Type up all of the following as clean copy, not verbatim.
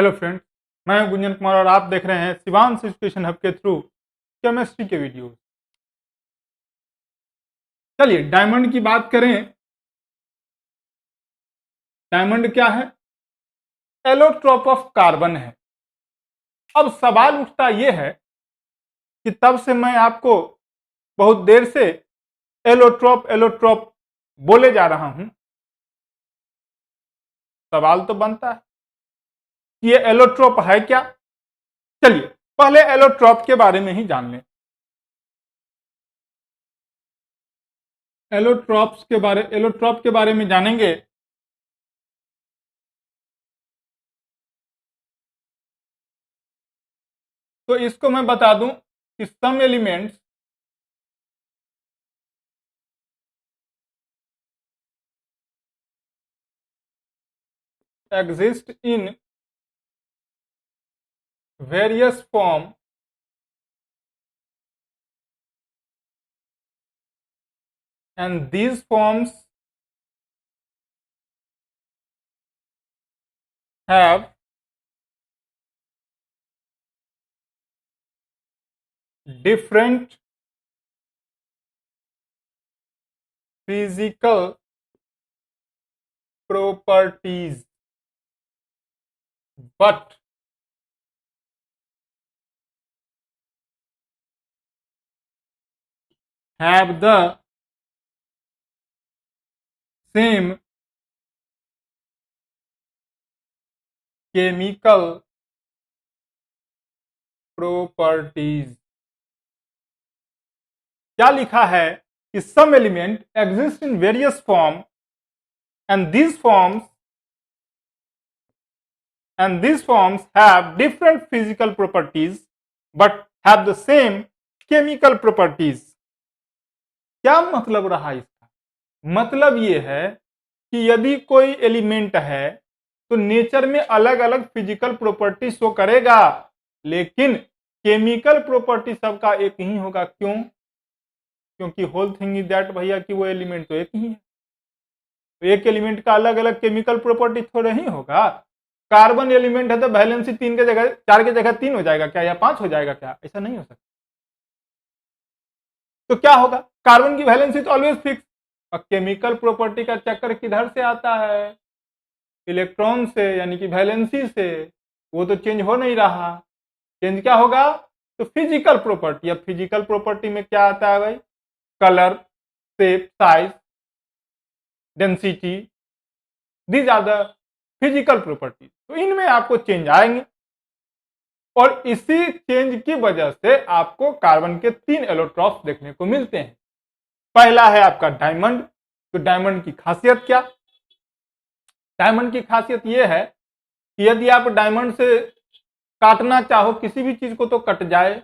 Hello friends, मैं हूं गुंजन कुमार और आप देख रहे हैं शिवांश एजुकेशन हब के थ्रू केमिस्ट्री के वीडियो। चलिए डायमंड की बात करें। डायमंड क्या है? एलोट्रोप ऑफ कार्बन है। अब सवाल उठता यह है कि तब से मैं आपको बहुत देर से एलोट्रोप एलोट्रोप बोले जा रहा हूं। सवाल तो बनता है कि ये एलोट्रोप है क्या। चलिए पहले एलोट्रोप के बारे में ही जान लें। एलोट्रोप के बारे में जानेंगे तो इसको मैं बता दूं कि some elements exist in various form and these forms have different physical properties but have the same chemical properties। क्या लिखा है कि some element exist in various form and these forms have different physical properties but have the same chemical properties। क्या मतलब रहा इसका? मतलब ये है कि यदि कोई एलिमेंट है तो नेचर में अलग अलग फिजिकल प्रॉपर्टी शो करेगा, लेकिन केमिकल प्रॉपर्टी सबका एक ही होगा। क्यों? क्योंकि होल थिंग इज दैट भैया कि वो एलिमेंट तो एक ही है। तो एक एलिमेंट का अलग अलग केमिकल प्रॉपर्टी थोड़ा ही होगा। कार्बन एलिमेंट है तो वैलेंसी 3 के जगह 4 की जगह 3 हो जाएगा क्या, या 5 हो जाएगा क्या? ऐसा नहीं हो सकता। तो क्या होगा? कार्बन की वैलेंसी तो ऑलवेज फिक्स। और केमिकल प्रॉपर्टी का चक्कर किधर से आता है? इलेक्ट्रॉन से, यानी कि वैलेंसी से। वो तो चेंज हो नहीं रहा। चेंज क्या होगा? तो फिजिकल प्रॉपर्टी। अब फिजिकल प्रॉपर्टी में क्या आता है भाई? Colour, shape, size, density, these are the physical property. तो इनमें आपको चेंज आएंगे और इसी चेंज की वजह से आपको कार्बन के 3 एलोट्रॉप्स देखने को मिलते हैं। पहला है आपका डायमंड। तो डायमंड की खासियत क्या? डायमंड की खासियत यह है कि यदि आप डायमंड से काटना चाहो किसी भी चीज को तो कट जाए।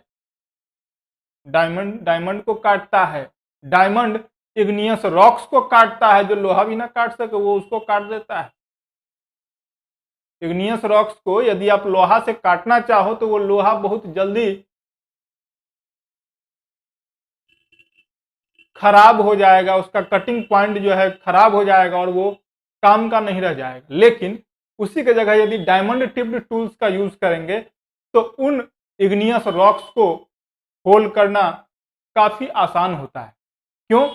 डायमंड को काटता है। डायमंड इग्नियस रॉक्स को काटता है। जो लोहा भी ना काट सके वो उसको काट देता है। इग्नियस रॉक्स को यदि आप लोहा से काटना चाहो तो वो लोहा बहुत जल्दी खराब हो जाएगा। उसका कटिंग पॉइंट जो है खराब हो जाएगा और वो काम का नहीं रह जाएगा। लेकिन उसी की जगह यदि डायमंड टिप्ड टूल्स का यूज करेंगे तो उन इग्नियस रॉक्स को होल करना काफी आसान होता है। क्यों?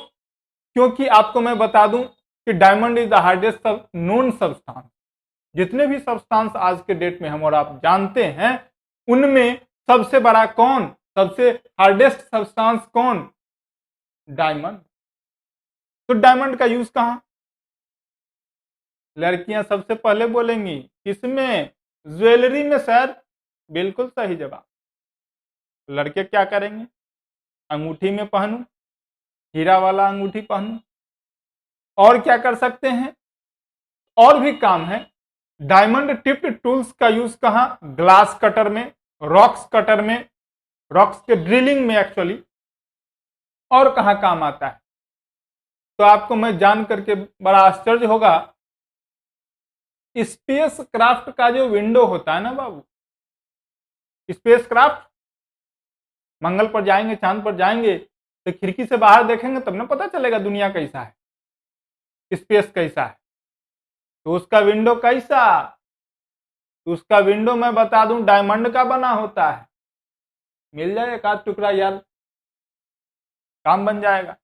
क्योंकि आपको मैं बता दूं कि diamond is the hardest known substance. जितने भी सब्सटेंस आज के डेट में हम और आप जानते हैं उनमें सबसे बड़ा कौन, सबसे हार्डेस्ट सब्सटेंस कौन? डायमंड। तो डायमंड का यूज कहां? लड़कियां सबसे पहले बोलेंगी किसमें? ज्वेलरी में सर। बिल्कुल सही जवाब। लड़के क्या करेंगे? अंगूठी में पहनूं, हीरा वाला अंगूठी पहनूं। और क्या कर सकते हैं? और भी काम है। डायमंड टिप्ड टूल्स का यूज कहां? ग्लास कटर में, रॉक्स कटर में, रॉक्स के ड्रिलिंग में एक्चुअली। और कहां काम आता है? तो आपको मैं जान करके बड़ा आश्चर्य होगा। स्पेस क्राफ्ट का जो विंडो होता है ना बाबू, स्पेस क्राफ्ट, मंगल पर जाएंगे, चांद पर जाएंगे तो खिड़की से बाहर देखेंगे तब ना पता चलेगा दुनिया कैसा है, स्पेस कैसा है। तो उसका विंडो कैसा? तो उसका विंडो मैं बता दूं डायमंड का बना होता है। मिल जाए एक आध टुकड़ा यार, काम बन जाएगा।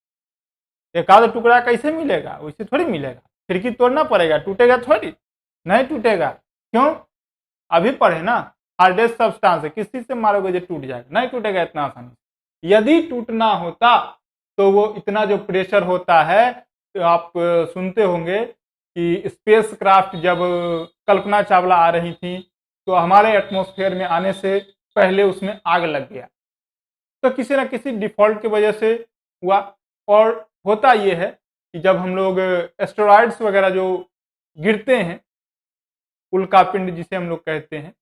एक आध टुकड़ा कैसे मिलेगा, वैसे थोड़ी मिलेगा, खिड़की तोड़ना पड़ेगा, टूटेगा थोड़ी, नहीं टूटेगा। क्यों? अभी पढ़े ना, हार्डेस्ट सब्सटेंस है, किसी से मारोगे जो टूट जाएगा, नहीं टूटेगा इतना आसानी से। यदि टूटना होता तो वो इतना जो प्रेशर होता है, तो आप सुनते होंगे कि स्पेस क्राफ्ट जब कल्पना चावला आ रही थी तो हमारे एटमॉस्फेयर में आने से पहले उसमें आग लग गया, तो किसी ना किसी डिफॉल्ट की वजह से हुआ। और होता ये है कि जब हम लोग एस्टेरॉइड्स वगैरह जो गिरते हैं, उल्कापिंड जिसे हम लोग कहते हैं,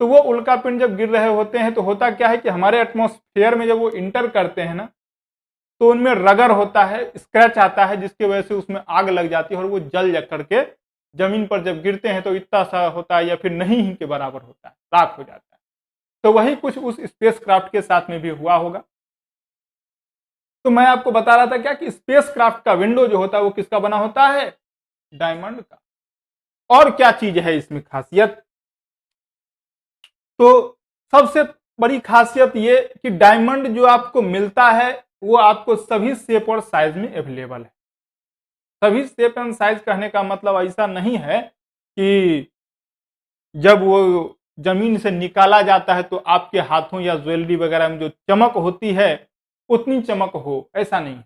तो वो उल्कापिंड जब गिर रहे होते हैं तो होता क्या है कि हमारे एटमॉस्फेयर में जब वो इंटर करते हैं ना, तो उनमें रगर होता है, स्क्रैच आता है, जिसकी वजह से उसमें आग लग जाती है और वो जल करके जमीन पर जब गिरते हैं तो इतना सा होता है या फिर नहीं ही के बराबर होता है, राख हो जाता है। तो वही कुछ उस स्पेस क्राफ्ट के साथ में भी हुआ होगा। तो मैं आपको बता रहा था क्या कि स्पेस क्राफ्ट का विंडो जो होता है वो किसका बना होता है? डायमंड का। और क्या चीज है इसमें खासियत? तो सबसे बड़ी खासियत ये कि डायमंड जो आपको मिलता है वो आपको सभी शेप और साइज में अवेलेबल है। सभी शेप एंड साइज कहने का मतलब ऐसा नहीं है कि जब वो जमीन से निकाला जाता है तो आपके हाथों या ज्वेलरी वगैरह में जो चमक होती है उतनी चमक हो, ऐसा नहीं है।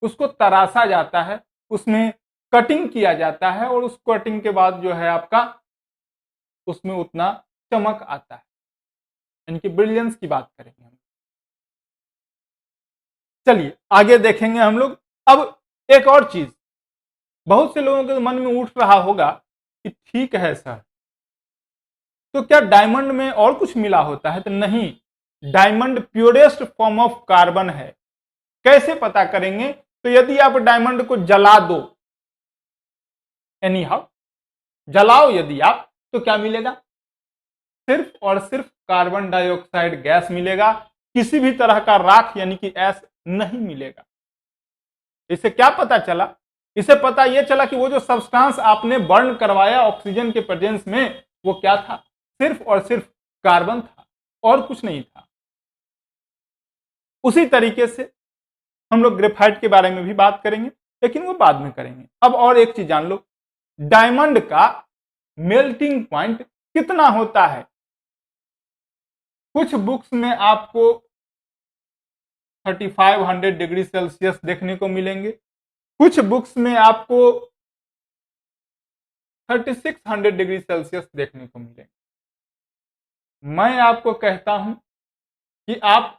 उसको तराशा जाता है, उसमें कटिंग किया जाता है और उस कटिंग के बाद जो है आपका उसमें उतना चमक आता है, यानी कि ब्रिलियंस की बात करेंगे हम। चलिए आगे देखेंगे हम लोग। अब एक और चीज बहुत से लोगों के मन में उठ रहा होगा कि ठीक है सर, तो क्या डायमंड में और कुछ मिला होता है? तो नहीं, diamond purest form of carbon है। कैसे पता करेंगे? तो यदि आप डायमंड को जला दो, एनी हाउ जलाओ यदि आप, तो क्या मिलेगा? सिर्फ और सिर्फ कार्बन डाइऑक्साइड गैस मिलेगा, किसी भी तरह का राख यानी कि ऐश नहीं मिलेगा। इससे क्या पता चला? इसे पता यह चला कि वो जो सब्सटेंस आपने बर्न करवाया ऑक्सीजन के प्रेजेंस में, वो क्या था? सिर्फ और सिर्फ कार्बन था और कुछ नहीं था। उसी तरीके से हम लोग ग्रेफाइट के बारे में भी बात करेंगे, लेकिन वो बाद में करेंगे। अब और एक चीज जान लो, डायमंड का मेल्टिंग पॉइंट कितना होता है? कुछ बुक्स में आपको 3500 डिग्री सेल्सियस देखने को मिलेंगे, कुछ बुक्स में आपको 3600 डिग्री सेल्सियस देखने को मिलेंगे। मैं आपको कहता हूं कि आप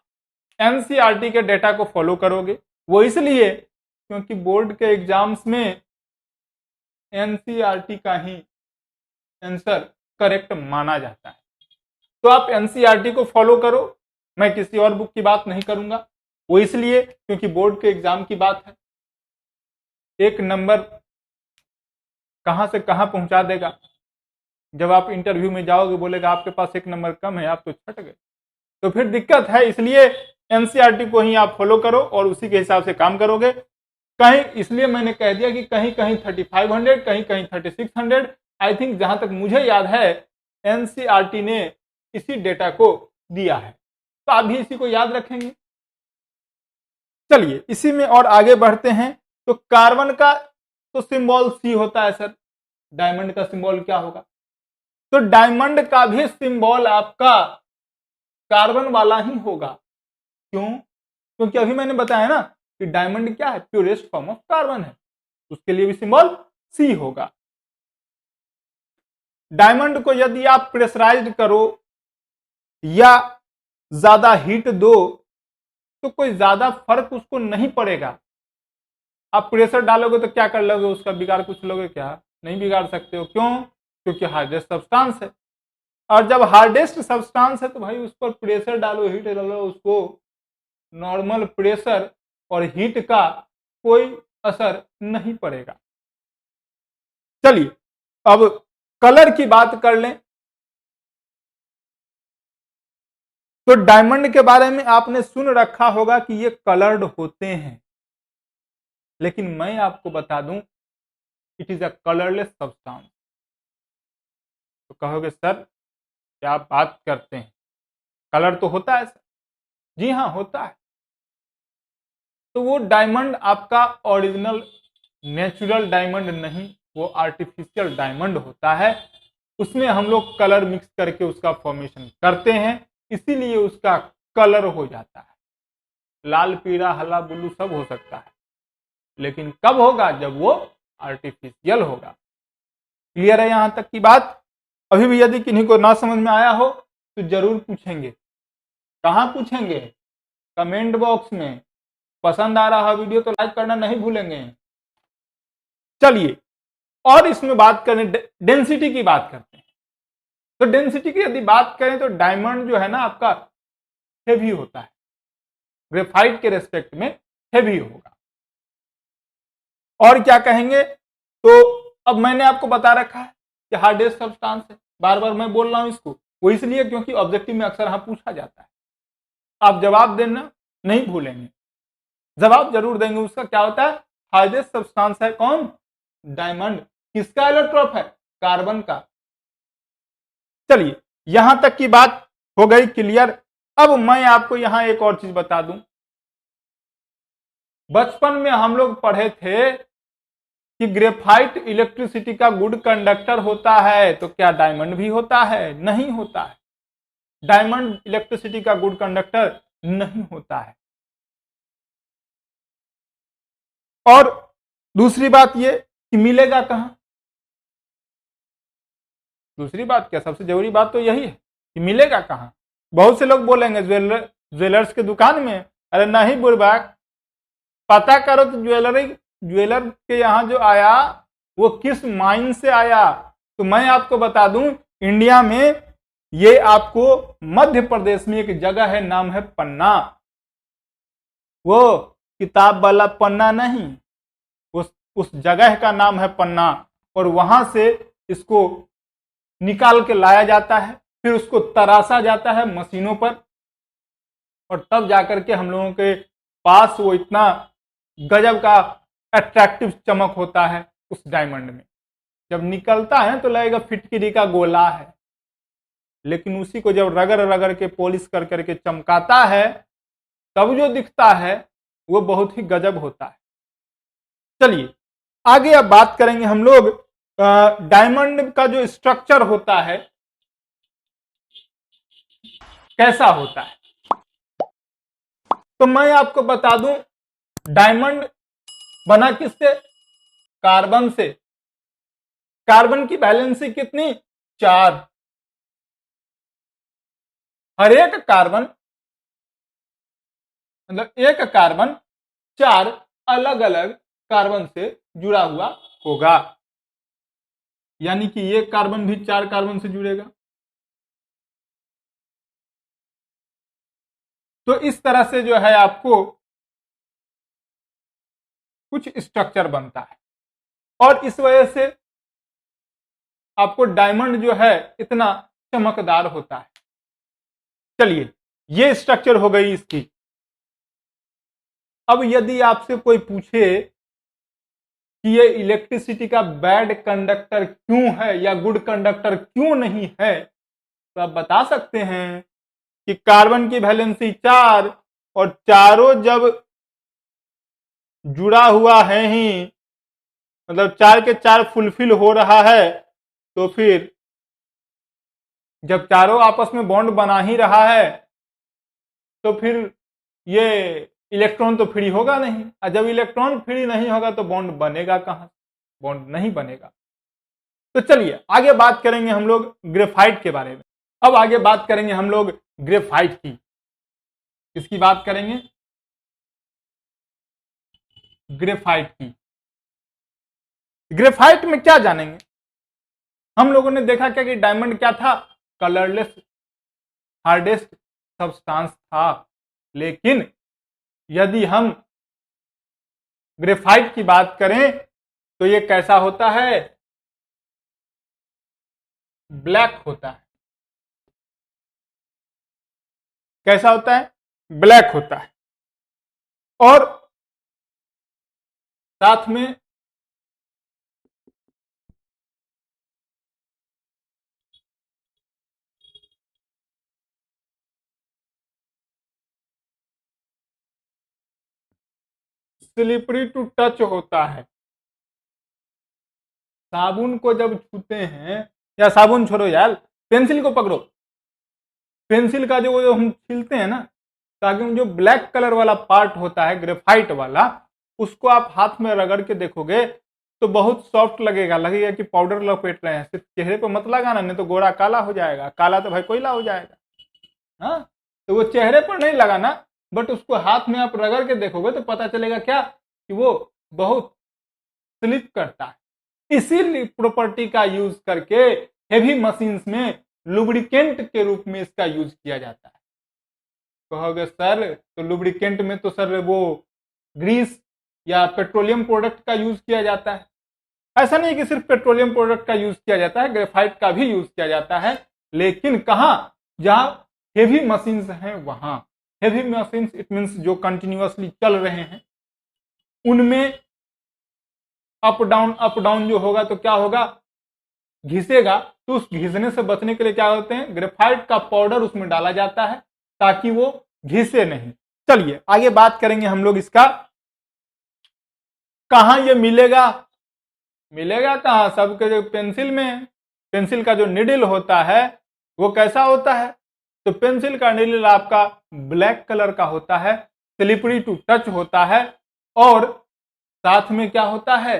एनसीईआरटी के डेटा को फॉलो करोगे। वो इसलिए क्योंकि बोर्ड के एग्जाम्स में एनसीईआरटी का ही आंसर करेक्ट माना जाता है। तो आप एनसीईआरटी को फॉलो करो, मैं किसी और बुक की बात नहीं करूंगा। वो इसलिए क्योंकि बोर्ड के एग्जाम की बात है। एक नंबर कहां से कहां पहुंचा देगा, जब आप इंटरव्यू में जाओगे बोलेगा आपके पास एक नंबर कम है, आप तो छट गए, तो फिर दिक्कत है। इसलिए एनसीईआरटी को ही आप फॉलो करो और उसी के हिसाब से काम करोगे। कहीं इसलिए मैंने कह दिया कि कहीं कहीं 3500, कहीं कहीं 3600। आई थिंक जहां तक मुझे याद है एनसीईआरटी ने इसी डेटा को दिया है, तो आप भी इसी को याद रखेंगे। चलिए इसी में और आगे बढ़ते हैं। तो कार्बन का तो सिंबल सी होता है सर, डायमंड का सिंबल क्या होगा? तो डायमंड का भी सिंबल आपका कार्बन वाला ही होगा। क्यों? क्योंकि अभी मैंने बताया ना कि डायमंड क्या है? प्योरेस्ट फॉर्म ऑफ कार्बन है, उसके लिए भी सिंबल सी होगा। डायमंड को यदि आप प्रेशराइज्ड करो या ज्यादा हीट दो तो कोई ज्यादा फर्क उसको नहीं पड़ेगा। आप प्रेशर डालोगे तो क्या कर लोगे? उसका बिगाड़ कुछ लोगे क्या? नहीं बिगाड़ सकते हो। क्यों? क्योंकि हार्डेस्ट सब्सटेंस है। और जब हार्डेस्ट सब्सटेंस है तो भाई उस पर प्रेशर डालो, हीट डालो, उसको नॉर्मल प्रेशर और हीट का कोई असर नहीं पड़ेगा। चलिए अब कलर की बात कर लें। तो डायमंड के बारे में आपने सुन रखा होगा कि ये कलर्ड होते हैं, लेकिन मैं आपको बता दूं it is a colourless substance. तो कहोगे सर क्या बात करते हैं, कलर तो होता है सर। जी हाँ, होता है। तो वो डायमंड आपका ओरिजिनल नेचुरल डायमंड नहीं, वो आर्टिफिशियल डायमंड होता है। उसमें हम लोग कलर मिक्स करके उसका फॉर्मेशन करते हैं, इसीलिए उसका कलर हो जाता है। लाल, पीला, हरा, ब्लू सब हो सकता है, लेकिन कब होगा? जब वो आर्टिफिशियल होगा। क्लियर है यहां तक की बात? अभी भी यदि किन्हीं को ना समझ में आया हो तो जरूर पूछेंगे। कहां पूछेंगे? कमेंट बॉक्स में। पसंद आ रहा वीडियो तो लाइक करना नहीं भूलेंगे। चलिए, और इसमें बात करें, डेंसिटी की बात करते हैं। तो डेंसिटी की यदि बात करें तो डायमंड जो है ना आपका हेवी होता है, ग्रेफाइट के रेस्पेक्ट में हेवी होगा। और क्या कहेंगे? तो अब मैंने आपको बता रखा है कि हार्डेस्ट सब्सटेंस है, बार बार मैं बोल रहा हूं इसको, वो इसलिए क्योंकि ऑब्जेक्टिव में अक्सर हाँ पूछा जाता है। आप जवाब देना नहीं भूलेंगे, जवाब जरूर देंगे। उसका क्या होता है? हार्डेस्ट सब्सटेंस है कौन? डायमंड। किसका एलोट्रोप है? कार्बन का। चलिए, यहां तक की बात हो गई क्लियर। अब मैं आपको यहां एक और चीज बता दूं। बचपन में हम लोग पढ़े थे कि ग्रेफाइट इलेक्ट्रिसिटी का गुड कंडक्टर होता है, तो क्या डायमंड भी होता है? नहीं होता है। डायमंड इलेक्ट्रिसिटी का गुड कंडक्टर नहीं होता है। और दूसरी बात ये कि मिलेगा कहां? दूसरी बात क्या, सबसे जरूरी बात तो यही है कि मिलेगा कहां। बहुत से लोग बोलेंगे ज्वेलर्स की दुकान में। अरे नहीं बुरबाक, पता करो तो ज्वेलर के यहाँ जो आया वो किस माइन से आया। तो मैं आपको बता दूं, इंडिया में ये आपको मध्य प्रदेश में एक जगह है, नाम है पन्ना। वो किताब वाला पन्ना नहीं, उस जगह का नाम है पन्ना। और वहां से इसको निकाल के लाया जाता है, फिर उसको तराशा जाता है मशीनों पर, और तब जाकर के हम लोगों के पास वो इतना गजब का अट्रैक्टिव चमक होता है उस डायमंड में। जब निकलता है तो लगेगा फिटकिरी का गोला है, लेकिन उसी को जब रगड़ रगड़ के पॉलिश कर करके चमकाता है, तब जो दिखता है वो बहुत ही गजब होता है। चलिए आगे अब बात करेंगे हम लोग डायमंड का जो स्ट्रक्चर होता है कैसा होता है। तो मैं आपको बता दूं, डायमंड बना किससे? कार्बन से। कार्बन की वैलेंसी कितनी? 4। हर एक कार्बन, मतलब एक कार्बन 4 अलग अलग कार्बन से जुड़ा हुआ होगा। यानी कि ये कार्बन भी 4 कार्बन से जुड़ेगा। तो इस तरह से जो है आपको कुछ स्ट्रक्चर बनता है, और इस वजह से आपको डायमंड जो है इतना चमकदार होता है। चलिए, ये स्ट्रक्चर हो गई इसकी। अब यदि आपसे कोई पूछे कि ये इलेक्ट्रिसिटी का बैड कंडक्टर क्यों है या गुड कंडक्टर क्यों नहीं है, तो आप बता सकते हैं कि कार्बन की वैलेंसी 4, और चारों जब जुड़ा हुआ है ही, मतलब 4 के 4 फुलफिल हो रहा है, तो फिर जब चारों आपस में बॉन्ड बना ही रहा है तो फिर ये इलेक्ट्रॉन तो फ्री होगा नहीं, और जब इलेक्ट्रॉन फ्री नहीं होगा तो बॉन्ड बनेगा कहां? बॉन्ड नहीं बनेगा। तो चलिए आगे बात करेंगे हम लोग ग्रेफाइट के बारे में। अब आगे बात करेंगे हम लोग ग्रेफाइट की। किसकी बात करेंगे? ग्रेफाइट की। ग्रेफाइट में क्या जानेंगे? हम लोगों ने देखा क्या कि डायमंड क्या था? कलरलेस हार्डेस्ट सब्सटेंस था। लेकिन यदि हम ग्रेफाइट की बात करें तो ये कैसा होता है? ब्लैक होता है। कैसा होता है? ब्लैक होता है। और साथ में स्लिपरी टू टच होता है। साबुन को जब छूते हैं, या साबुन छोड़ो यार, पेंसिल को पकड़ो, पेंसिल का जो हम छीलते हैं ना, ताकि जो ब्लैक कलर वाला पार्ट होता है ग्रेफाइट वाला, उसको आप हाथ में रगड़ के देखोगे तो बहुत सॉफ्ट लगेगा, लगेगा कि पाउडर लपेट रहे हैं। सिर्फ चेहरे पर मत लगाना, नहीं तो गोरा काला हो जाएगा, काला तो भाई कोयला हो जाएगा। हाँ, तो वो चेहरे पर नहीं लगाना, बट उसको हाथ में आप रगड़ के देखोगे तो पता चलेगा क्या, कि वो बहुत स्लिप करता है। इसी प्रॉपर्टी का यूज करके हेवी मशीन्स में लुब्रिकेंट के रूप में इसका यूज किया जाता है। कहोगे सर तो लुब्रिकेंट में तो सर वो ग्रीस या पेट्रोलियम प्रोडक्ट का यूज किया जाता है। ऐसा नहीं कि सिर्फ पेट्रोलियम प्रोडक्ट का यूज किया जाता है, ग्रेफाइट का भी यूज किया जाता है, लेकिन कहां, जहां हेवी मशीन्स हैं वहां। हेवी मशीन्स इट मींस जो कंटिन्यूअसली चल रहे हैं, उनमें अप डाउन जो होगा तो क्या होगा, घिसेगा। तो उस घिसने से बचने के लिए क्या होते हैं, ग्रेफाइट का पाउडर उसमें डाला जाता है ताकि वो घिसे नहीं। चलिए आगे बात करेंगे हम लोग इसका, कहां ये मिलेगा। मिलेगा कहां, सबके जो पेंसिल में, पेंसिल का जो निडल होता है वो कैसा होता है, तो पेंसिल का निडल आपका ब्लैक कलर का होता है, स्लिपरी टू टच होता है, और साथ में क्या होता है,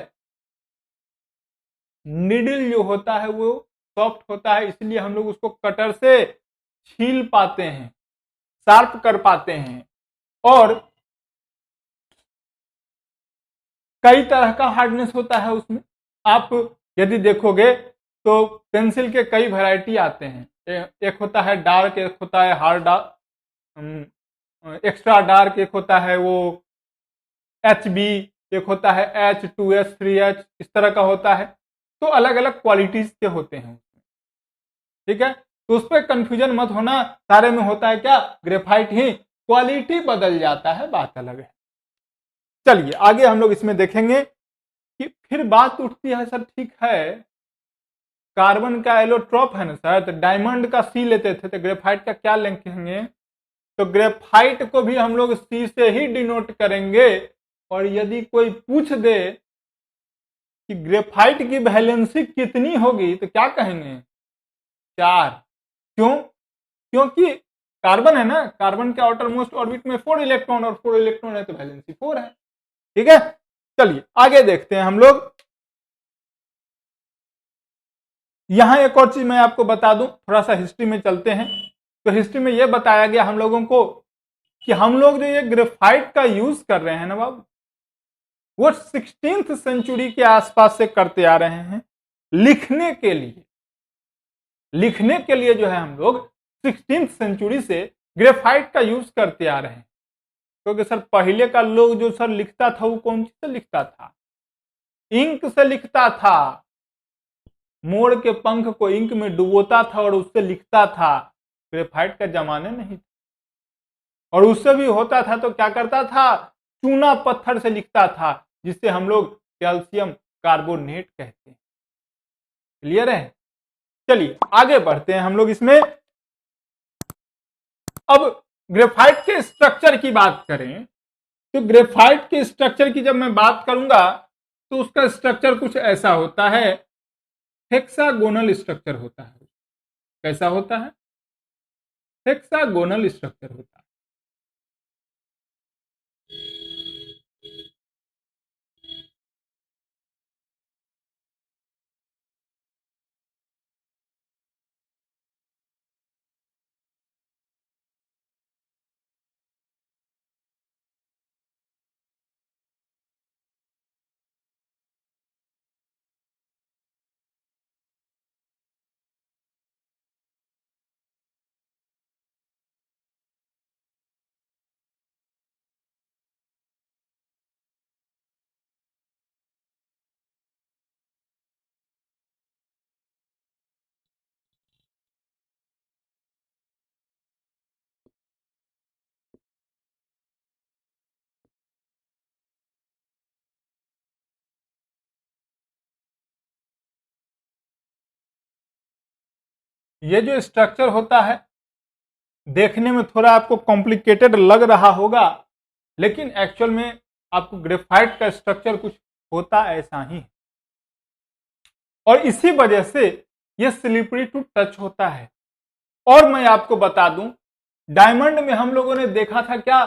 निडल जो होता है वो सॉफ्ट होता है, इसलिए हम लोग उसको कटर से छील पाते हैं, शार्प कर पाते हैं। और कई तरह का हार्डनेस होता है उसमें। आप यदि देखोगे तो पेंसिल के कई वैरायटी आते हैं, एक होता है डार्क, एक होता है हार्ड डार्क, एक्स्ट्रा डार्क, एक होता है वो HB, एक होता है H2S 3H, इस तरह का होता है। तो अलग अलग क्वालिटीज के होते हैं, ठीक है। तो उस पर कंफ्यूजन मत होना, सारे में होता है क्या, ग्रेफाइट ही, क्वालिटी बदल जाता है, बात अलग है। चलिए आगे हम लोग इसमें देखेंगे कि फिर बात उठती है, सर ठीक है कार्बन का एलोट्रॉप है ना सर, तो डायमंड का C लेते थे, तो ग्रेफाइट का क्या लिखेंगे, तो ग्रेफाइट को भी हम लोग C से ही डिनोट करेंगे। और यदि कोई पूछ दे कि ग्रेफाइट की वैलेंसी कितनी होगी, तो क्या कहेंगे, 4। क्यों, क्योंकि कार्बन है ना, कार्बन के आउटर मोस्ट ऑर्बिट में 4 इलेक्ट्रॉन, और 4 इलेक्ट्रॉन है तो वैलेंसी 4 है, ठीक है। चलिए आगे देखते हैं हम लोग। यहां एक और चीज मैं आपको बता दूं, थोड़ा सा हिस्ट्री में चलते हैं। तो हिस्ट्री में यह बताया गया हम लोगों को कि हम लोग जो ये ग्रेफाइट का यूज कर रहे हैं ना बाबू, वो 16th सेंचुरी के आसपास से करते आ रहे हैं लिखने के लिए। लिखने के लिए जो है हम लोग 16th सेंचुरी से ग्रेफाइट का यूज करते आ रहे हैं। क्योंकि सर पहले का लोग जो सर लिखता था वो कौन सी से लिखता था, इंक से लिखता था, मोर के पंख को इंक में डुबोता था और उससे लिखता था। ग्रेफाइट का जमाने नहीं था, और उससे भी होता था तो क्या करता था, चूना पत्थर से लिखता था, जिससे हम लोग कैल्शियम कार्बोनेट कहते हैं। क्लियर है। चलिए आगे बढ़ते हैं हम लोग इसमें। अब ग्रेफाइट के स्ट्रक्चर की बात करें, तो ग्रेफाइट के स्ट्रक्चर की जब मैं बात करूंगा तो उसका स्ट्रक्चर कुछ ऐसा होता है, हेक्सागोनल स्ट्रक्चर होता है। कैसा होता है, हेक्सागोनल स्ट्रक्चर होता है। ये जो स्ट्रक्चर होता है देखने में थोड़ा आपको कॉम्प्लिकेटेड लग रहा होगा, लेकिन एक्चुअल में आपको ग्रेफाइट का स्ट्रक्चर कुछ होता ऐसा ही है, और इसी वजह से ये स्लिपरी टू टच होता है। और मैं आपको बता दूं, डायमंड में हम लोगों ने देखा था क्या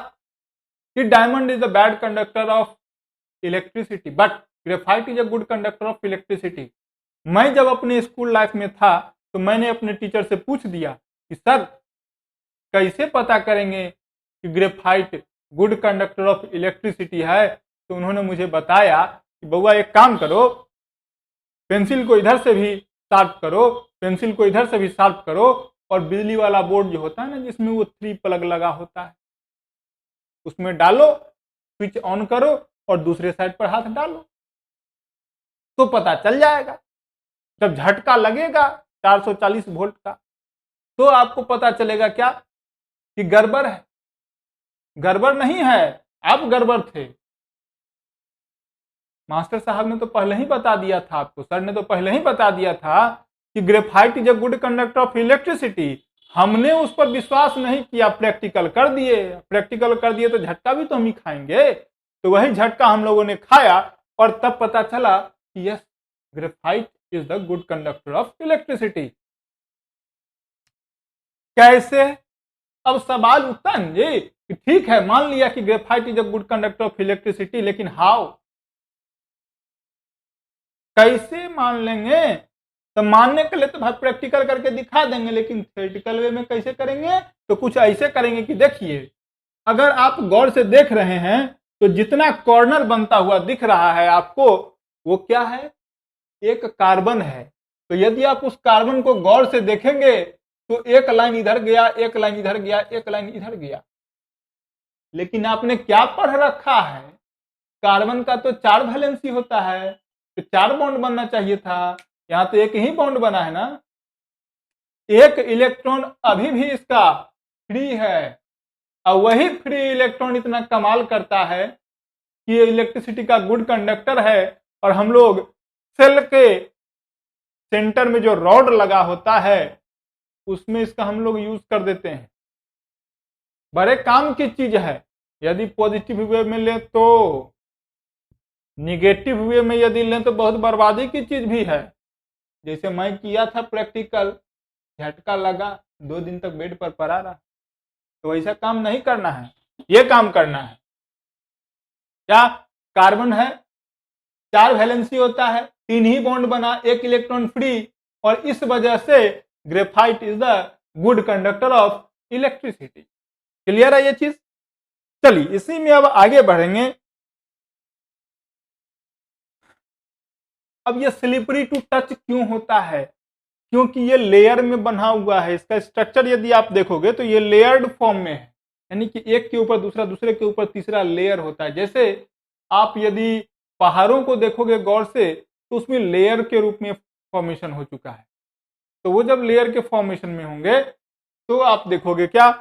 कि diamond is the bad conductor of electricity but graphite is a good conductor of electricity. मैं जब अपने स्कूल लाइफ में था तो मैंने अपने टीचर से पूछ दिया कि सर कैसे पता करेंगे कि graphite good conductor of electricity है। तो उन्होंने मुझे बताया कि बउआ एक काम करो, पेंसिल को इधर से भी शार्प करो, पेंसिल को इधर से भी शार्प करो, और बिजली वाला बोर्ड जो होता है ना जिसमें वो 3 प्लग लगा होता है उसमें डालो, स्विच ऑन करो और दूसरे साइड पर हाथ डालो तो पता चल जाएगा। जब झटका लगेगा 440 वोल्ट का तो आपको पता चलेगा क्या कि गड़बड़ है। गड़बड़ नहीं है, आप गड़बड़ थे। मास्टर साहब ने तो पहले ही बता दिया था आपको, सर ने तो पहले ही बता दिया था कि graphite is a good conductor of electricity. हमने उस पर विश्वास नहीं किया, प्रैक्टिकल कर दिए। प्रैक्टिकल कर दिए तो झटका भी तो हम ही खाएंगे। तो वही झटका हम लोगों ने खाया और तब पता चला कि yes, graphite is the good conductor of electricity. कैसे? अब सवाल उठता है जी कि ठीक है, मान लिया कि graphite is a good conductor of electricity, लेकिन हाउ, कैसे मान लेंगे? तो मानने के लिए तो भाई प्रैक्टिकल करके दिखा देंगे, लेकिन थ्योरेटिकल वे में कैसे करेंगे? तो कुछ ऐसे करेंगे कि देखिए, अगर आप गौर से देख रहे हैं तो जितना कॉर्नर बनता हुआ दिख रहा है आपको, वो क्या है? एक कार्बन है। तो यदि आप उस कार्बन को गौर से देखेंगे तो एक लाइन इधर गया, एक लाइन इधर गया, एक लाइन इधर गया। लेकिन आपने क्या पढ़ रखा है? कार्बन का तो 4 वैलेंसी होता है, तो 4 बॉन्ड बनना चाहिए था। यहां तो एक ही बॉन्ड बना है ना। एक इलेक्ट्रॉन अभी भी इसका फ्री है, और वही फ्री इलेक्ट्रॉन इतना कमाल करता है कि ये इलेक्ट्रिसिटी का गुड कंडक्टर है। और हम लोग सेल के सेंटर में जो रॉड लगा होता है उसमें इसका हम लोग यूज कर देते हैं। बड़े काम की चीज है। यदि पॉजिटिव वे में ले तो, निगेटिव वे में यदि लें तो बहुत बर्बादी की चीज भी है। जैसे मैं किया था प्रैक्टिकल, झटका लगा, 2 दिन तक बेड पर पड़ा रहा। तो ऐसा काम नहीं करना है, ये काम करना है। क्या? कार्बन है, 4 वैलेंसी होता है, 3 ही बॉन्ड बना, 1 इलेक्ट्रॉन फ्री, और इस वजह से graphite is the good conductor of electricity. Clear है ये चीज? चलिए इसी में अब आगे बढ़ेंगे। अब ये स्लिपरी टू टच क्यों होता है? क्योंकि ये लेयर में बना हुआ है। इसका स्ट्रक्चर यदि आप देखोगे तो ये लेयर्ड फॉर्म में है, यानी कि एक के ऊपर दूसरा, दूसरे के ऊपर तीसरा लेयर होता है। जैसे आप यदि पहाड़ों को देखोगे गौर से तो उसमें लेयर के रूप में फॉर्मेशन हो चुका है। तो वो जब लेयर के फॉर्मेशन में होंगे तो आप देखोगे क्या?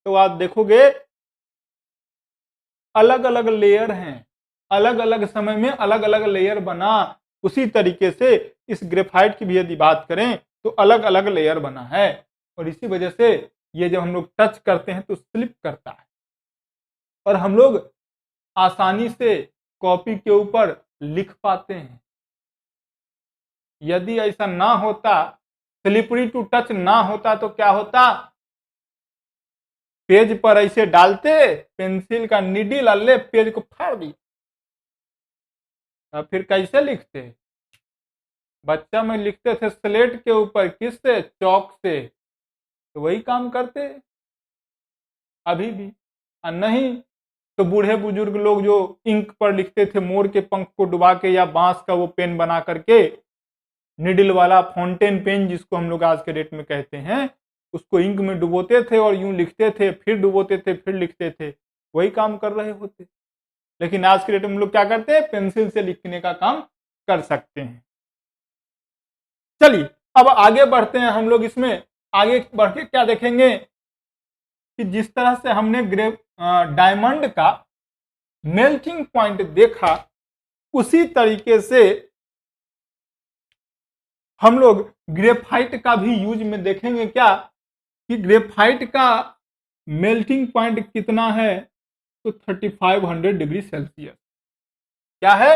तो आप देखोगे अलग अलग लेयर हैं, अलग अलग समय में अलग अलग लेयर बना। उसी तरीके से इस ग्रेफाइट की भी यदि बात करें तो अलग अलग लेयर बना है, और इसी वजह से ये जब हम लोग टच करते हैं तो स्लिप करता है, और हम लोग आसानी से कॉपी के ऊपर लिख पाते हैं। यदि ऐसा ना होता, स्लिपरी टू टच ना होता, तो क्या होता? पेज पर ऐसे डालते, पेंसिल का नीडल अल्ले पेज को फाड़ दिया, फिर कैसे लिखते? बच्चा में लिखते थे स्लेट के ऊपर, किससे? चौक से। तो वही काम करते अभी भी। और नहीं तो बूढ़े बुजुर्ग लोग जो इंक पर लिखते थे, मोर के पंख को डुबा के या बांस का वो पेन बना करके, निडल वाला फाउंटेन पेन जिसको हम लोग आज के डेट में कहते हैं, उसको इंक में डुबोते थे और यूं लिखते थे, फिर डुबोते थे, फिर लिखते थे। वही काम कर रहे होते। लेकिन आज के डेट में हम लोग क्या करते हैं? पेंसिल से लिखने का काम कर सकते हैं। चलिए अब आगे बढ़ते हैं हम लोग। इसमें आगे बढ़ के क्या देखेंगे कि जिस तरह से हमने डायमंड का मेल्टिंग पॉइंट देखा, उसी तरीके से हम लोग ग्रेफाइट का भी यूज में देखेंगे क्या कि ग्रेफाइट का मेल्टिंग पॉइंट कितना है तो 3500 डिग्री सेल्सियस। क्या है?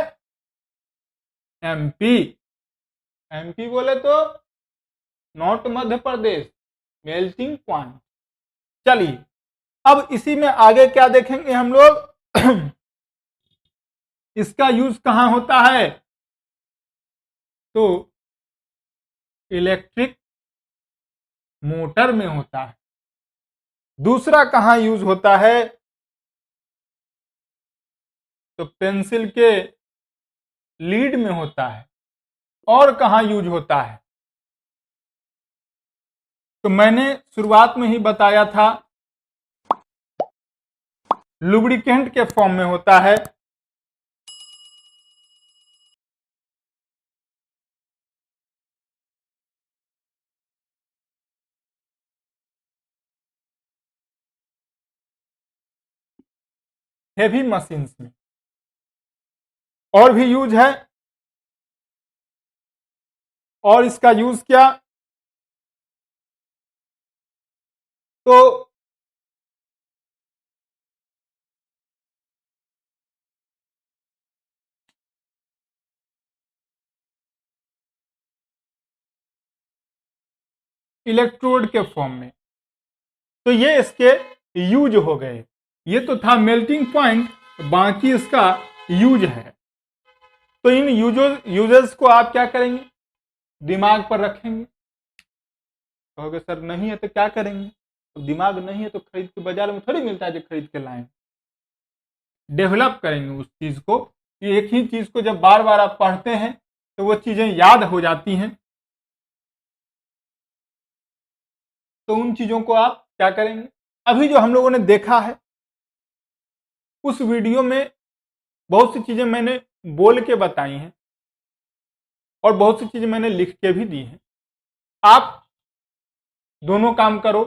एमपी। एमपी बोले तो not Madhya Pradesh, melting point. चलिए अब इसी में आगे क्या देखेंगे हम लोग इसका यूज कहां होता है? तो इलेक्ट्रिक मोटर में होता है। दूसरा कहां यूज होता है? तो पेंसिल के लीड में होता है। और कहां यूज होता है? तो मैंने शुरुआत में ही बताया था, लुब्रिकेंट के फॉर्म में होता है। हेवी मशीन्स में। और भी यूज है। और इसका यूज क्या? तो इलेक्ट्रोड के फॉर्म में। तो ये इसके यूज हो गए। ये तो था मेल्टिंग पॉइंट, बाकी इसका यूज है। तो इन यूजेस को आप क्या करेंगे? दिमाग पर रखेंगे। कहोगे सर नहीं है तो क्या करेंगे? तो दिमाग नहीं है तो खरीद के बाजार में थोड़ी मिलता है जो खरीद के लाएं। डेवलप करेंगे उस चीज को। एक ही चीज को जब बार बार आप पढ़ते हैं तो वो चीजें याद हो जाती हैं। तो उन चीजों को आप क्या करेंगे? अभी जो हम लोगों ने देखा है उस वीडियो में बहुत सी चीजें मैंने बोल के बताई हैं और बहुत सी चीजें मैंने लिख के भी दी हैं। आप दोनों काम करो,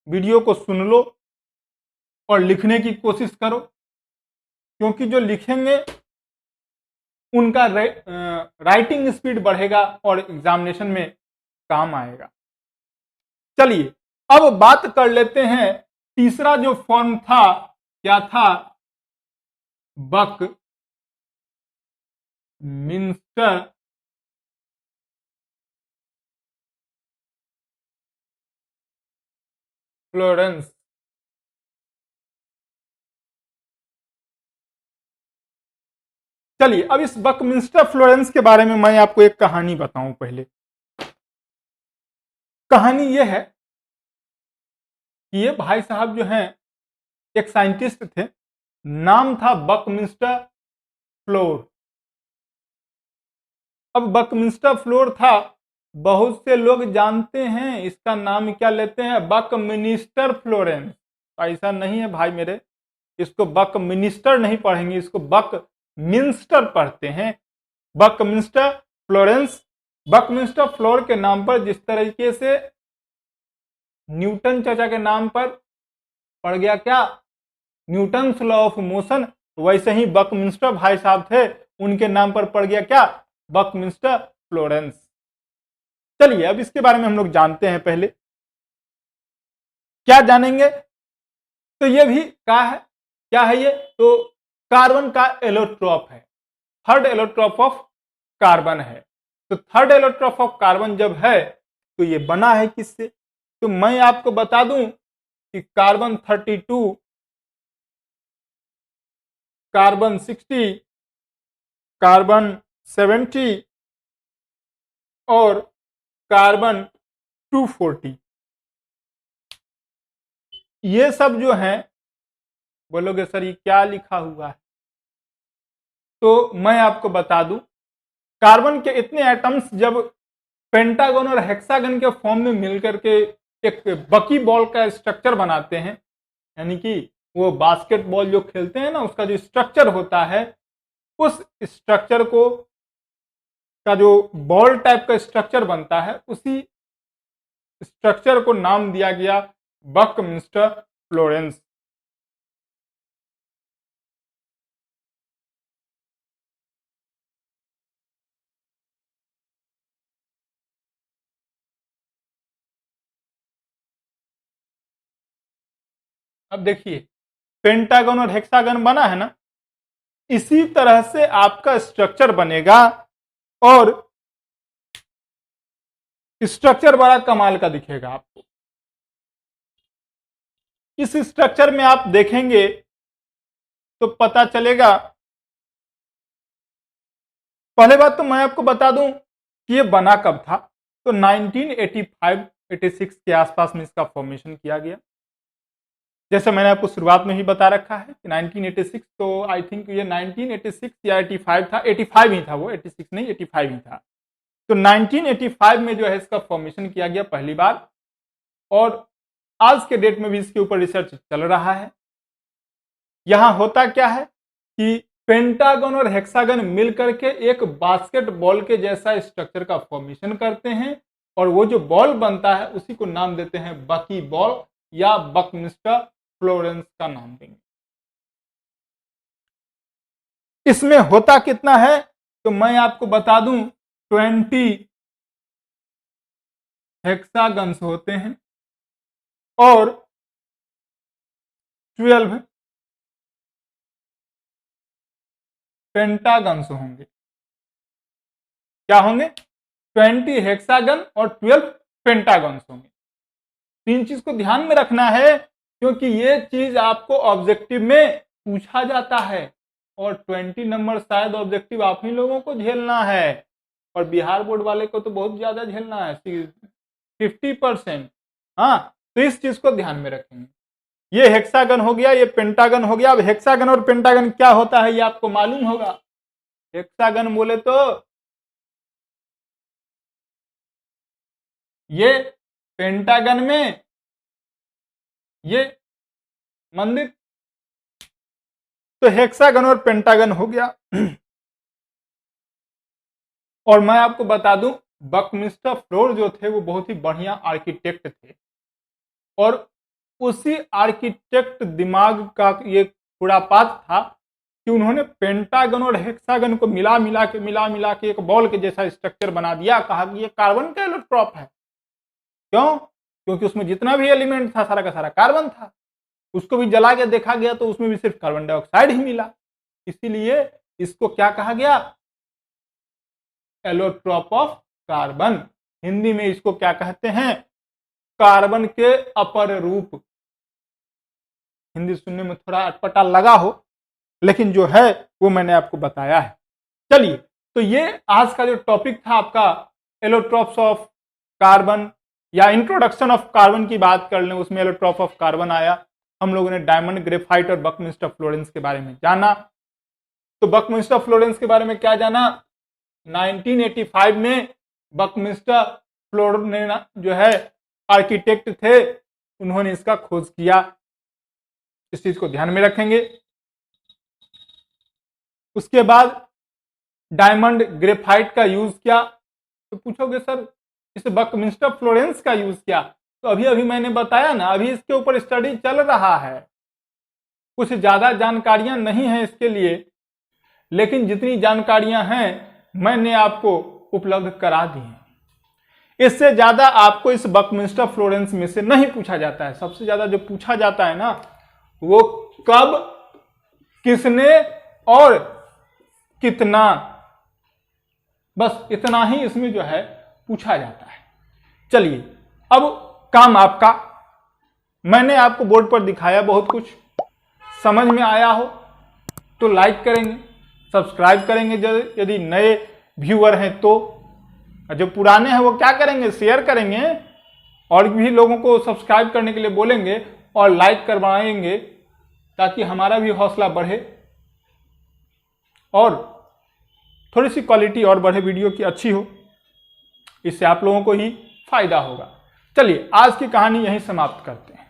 वीडियो को सुन लो और लिखने की कोशिश करो, क्योंकि जो लिखेंगे उनका राइटिंग स्पीड बढ़ेगा और एग्जामिनेशन में काम आएगा। चलिए अब बात कर लेते हैं, तीसरा जो फॉर्म था क्या था? बक मिंस्टर फ्लोरेंस। चलिए अब इस बकमिंस्टर फ्लोरेंस के बारे में मैं आपको एक कहानी बताऊं। पहले कहानी यह है कि ये भाई साहब जो हैं एक साइंटिस्ट थे, नाम था बकमिंस्टर फ्लोर। अब बकमिंस्टर फ्लोर था, बहुत से लोग जानते हैं इसका नाम क्या लेते हैं? बकमिनिस्टर फ्लोरेंस। ऐसा नहीं है भाई मेरे, इसको बकमिनिस्टर नहीं पढ़ेंगे, इसको बकमिंस्टर पढ़ते हैं। Buckminster Florence. बकमिंस्टर फ्लोर के नाम पर जिस तरीके से न्यूटन चाचा के नाम पर पड़ गया क्या? न्यूटन्स लॉ ऑफ मोशन, वैसे ही बकमिंस्टर भाई साहब थे, उनके नाम पर पड़ गया क्या? Buckminster Florence. चलिए अब इसके बारे में हम लोग जानते हैं। पहले क्या जानेंगे? तो ये भी क्या है ये? तो कार्बन का एलोट्रॉप है, थर्ड एलोट्रॉप ऑफ कार्बन है। तो थर्ड एलोट्रॉप ऑफ कार्बन जब है तो ये बना है किससे? तो मैं आपको बता दूं कि कार्बन 32, कार्बन 60, कार्बन 70 और कार्बन 240, ये सब जो हैं, बोलोगे सर ये क्या लिखा हुआ है? तो मैं आपको बता दूं, कार्बन के इतने एटम्स जब पेंटागन और हेक्सागन के फॉर्म में मिलकर के एक बकी बॉल का स्ट्रक्चर बनाते हैं, यानी कि वो बास्केटबॉल जो खेलते हैं ना उसका जो स्ट्रक्चर होता है, उस स्ट्रक्चर को का जो बॉल टाइप का स्ट्रक्चर बनता है, उसी स्ट्रक्चर को नाम दिया गया बकमिंस्टर फ्लोरेंस। अब देखिए पेंटागन और हेक्सागन बना है ना, इसी तरह से आपका स्ट्रक्चर बनेगा और स्ट्रक्चर बड़ा कमाल का दिखेगा आपको। इस स्ट्रक्चर में आप देखेंगे तो पता चलेगा। पहले बात तो मैं आपको बता दूं कि ये बना कब था, तो 1985-86 के आसपास में इसका फॉर्मेशन किया गया। जैसे मैंने आपको शुरुआत में ही बता रखा है कि 1986, तो आई थिंक ये 1986 या 85 था, 85 ही था वो, 86 नहीं 85 ही था। तो 1985 में जो है इसका फॉर्मेशन किया गया पहली बार, और आज के डेट में भी इसके ऊपर रिसर्च चल रहा है। यहां होता क्या है कि पेंटागन और हेक्सागन मिलकर के एक बास्केटबॉल के जैसा स्ट्रक्चर का फॉर्मेशन करते हैं, और वो जो बॉल बनता है उसी को नाम देते हैं बकी बॉल या बकमिस्टर फ्लोरेंस का नाम देंगे। इसमें होता कितना है तो मैं आपको बता दूं, 20 हेक्सागन्स होते हैं और 12 पेंटागन्स होंगे। क्या होंगे? 20 हेक्सागन और 12 पेंटागन्स होंगे। तीन चीज को ध्यान में रखना है, क्योंकि ये चीज आपको ऑब्जेक्टिव में पूछा जाता है, और 20 नंबर शायद ऑब्जेक्टिव आप ही लोगों को झेलना है, और बिहार बोर्ड वाले को तो बहुत ज्यादा झेलना है, 50%। हाँ, तो इस चीज को ध्यान में रखेंगे। ये हेक्सागन हो गया, ये पेंटागन हो गया। अब हेक्सागन और पेंटागन क्या होता है ये आपको मालूम होगा। हेक्सागन बोले तो ये पेंटागन में ये मंदिर, तो हेक्सागन और पेंटागन हो गया। और मैं आपको बता दूं, बकमिस्टर फ्लोर जो थे वो बहुत ही बढ़िया आर्किटेक्ट थे, और उसी आर्किटेक्ट दिमाग का ये खुरापात था कि उन्होंने पेंटागन और हेक्सागन को मिला मिला के एक बॉल के जैसा स्ट्रक्चर बना दिया। कहा कि ये कार्बन का एलोट्रॉप है। क्यों? क्योंकि उसमें जितना भी एलिमेंट था सारा का सारा कार्बन था। उसको भी जला के देखा गया तो उसमें भी सिर्फ कार्बन डाइऑक्साइड ही मिला, इसीलिए इसको क्या कहा गया? Allotrope of carbon. हिंदी में इसको क्या कहते हैं? कार्बन के अपर रूप। हिंदी सुनने में थोड़ा अटपटा लगा हो, लेकिन जो है वो मैंने आपको बताया है। चलिए, तो ये आज का जो टॉपिक था आपका एलोट्रॉप्स ऑफ कार्बन या इंट्रोडक्शन ऑफ कार्बन की बात कर लें, उसमें एलोट्रॉप ऑफ कार्बन आया। हम लोगों ने डायमंड, ग्रेफाइट और बकमिस्टर फ्लोरेंस के बारे में जाना। तो बकमिस्टर फ्लोरेंस के बारे में क्या जाना? 1985 में बकमिस्टर फ्लोरेंस जो है आर्किटेक्ट थे, उन्होंने इसका खोज किया। इस चीज को ध्यान में रखेंगे। उसके बाद डायमंड, ग्रेफाइट का यूज किया। तो पूछोगे सर इस बकमिस्टर फ्लोरेंस का यूज किया, तो अभी अभी मैंने बताया ना, अभी इसके ऊपर स्टडी चल रहा है। कुछ ज्यादा जानकारियां नहीं है इसके लिए, लेकिन जितनी जानकारियां हैं मैंने आपको उपलब्ध करा दी हैं। इससे ज्यादा आपको इस बकमिस्टर फ्लोरेंस में से नहीं पूछा जाता है। सबसे ज्यादा जो पूछा जाता है ना, वो कब, किसने और कितना, बस इतना ही इसमें जो है पूछा जाता है। चलिए, अब काम आपका। मैंने आपको बोर्ड पर दिखाया, बहुत कुछ समझ में आया हो तो लाइक करेंगे, सब्सक्राइब करेंगे यदि नए व्यूअर हैं तो, जो पुराने हैं वो क्या करेंगे? शेयर करेंगे, और भी लोगों को सब्सक्राइब करने के लिए बोलेंगे और लाइक करवाएंगे, ताकि हमारा भी हौसला बढ़े और थोड़ी सी क्वालिटी और बढ़े, वीडियो की अच्छी हो। इससे आप लोगों को ही फायदा होगा। चलिए, आज की कहानी यहीं समाप्त करते हैं।